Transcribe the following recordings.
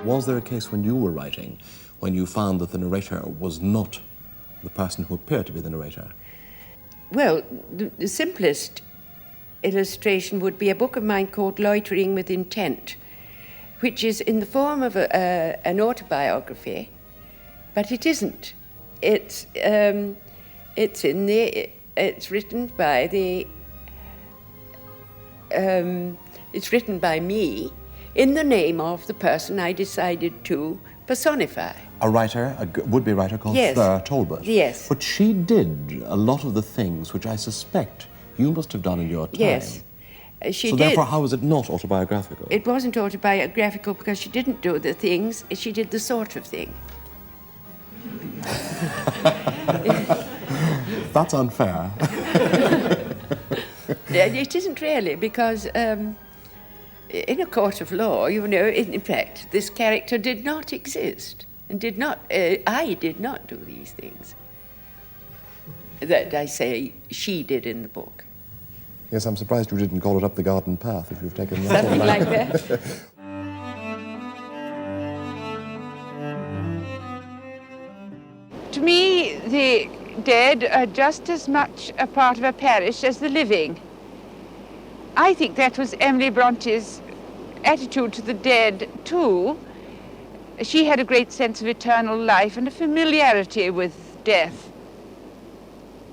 Was there a case when you were writing when you found that the narrator was not the person who appeared to be the narrator? Well, the simplest illustration would be a book of mine called Loitering with Intent, which is in the form of an autobiography, but it isn't. It's written by me in the name of the person I decided to personify. A writer, a would-be writer called Yes. Talbot. Yes. But she did a lot of the things which I suspect you must have done in your time. Yes, she so did. therefore, how is it not autobiographical? It wasn't autobiographical because she didn't do the things, she did the sort of thing. That's unfair. It isn't really, because in a court of law, you know, in fact, this character did not exist, and I did not do these things that I say she did in the book. Yes, I'm surprised you didn't call it Up the Garden Path if you've taken that. Something like that. To me, the dead are just as much a part of a parish as the living. I think that was Emily Bronte's attitude to the dead, too. She had a great sense of eternal life and a familiarity with death.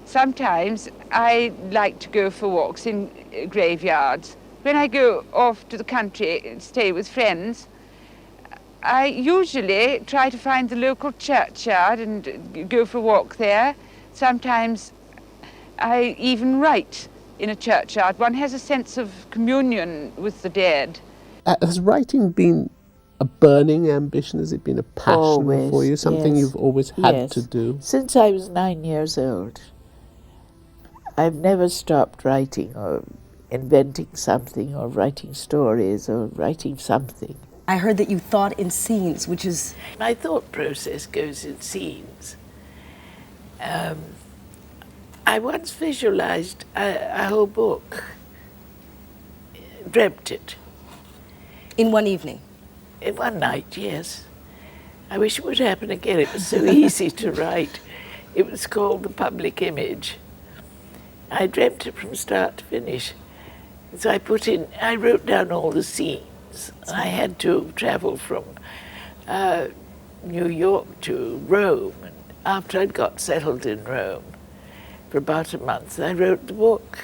Sometimes I like to go for walks in graveyards. When I go off to the country and stay with friends, I usually try to find the local churchyard and go for a walk there. Sometimes I even write in a churchyard. One has a sense of communion with the dead. Has writing been a burning ambition? Has it been a passion Always, for you? Something yes. you've always had Yes. to do? Since I was 9 years old, I've never stopped writing or inventing something or writing stories or writing something. I heard that you thought in scenes, which is... My thought process goes in scenes. I once visualized a whole book, dreamt it. In one evening? In one night, yes. I wish it would happen again. It was so easy to write. It was called The Public Image. I dreamt it from start to finish. So I wrote down all the scenes. I had to travel from New York to Rome. And after I'd got settled in Rome, for about a month, I wrote the book.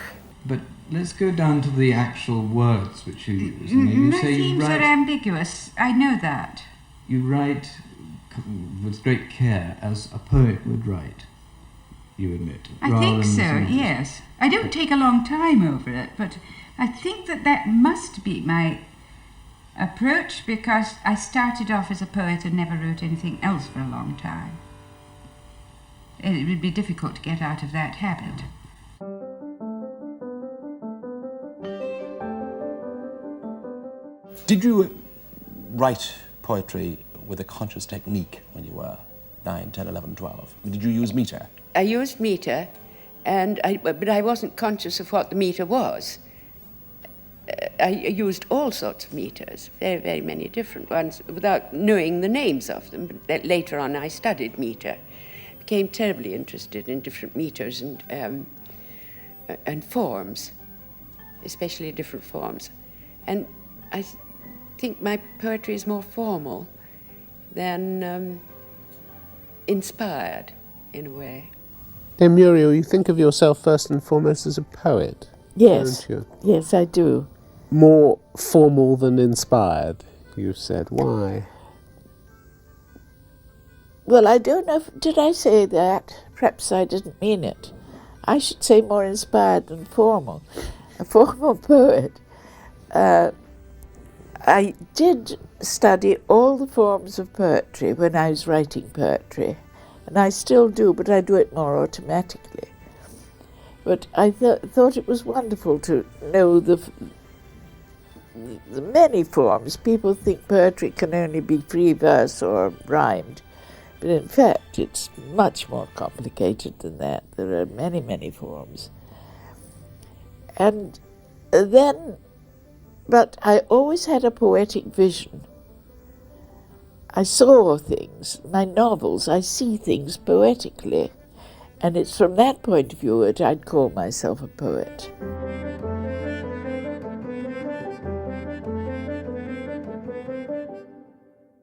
But let's go down to the actual words which you use. I mean, you say you Themes write, are ambiguous. I know that. you write with great care, as a poet would write, you admit. I rather think than so, singers. yes. I don't take a long time over it, but I think that must be my approach, because I started off as a poet and never wrote anything else for a long time. It would be difficult to get out of that habit. Did you write poetry with a conscious technique when you were 9, 10, 11, 12? Did you use metre? I used metre, but I wasn't conscious of what the metre was. I used all sorts of meters, very, very many different ones, without knowing the names of them. But later on, I studied meter, became terribly interested in different meters and forms, especially different forms. And I think my poetry is more formal than inspired, in a way. Now, Muriel, you think of yourself first and foremost as a poet, Yes, don't you? yes, I do. More formal than inspired, you said. Why? Well, I don't know, did I say that? Perhaps I didn't mean it. I should say more inspired than formal. A formal poet. I did study all the forms of poetry when I was writing poetry, and I still do, but I do it more automatically. But I thought it was wonderful to know the many forms. People think poetry can only be free verse or rhymed, but in fact it's much more complicated than that. There are many, many forms. And then, but I always had a poetic vision. I saw things, my novels, I see things poetically. And it's from that point of view that I'd call myself a poet.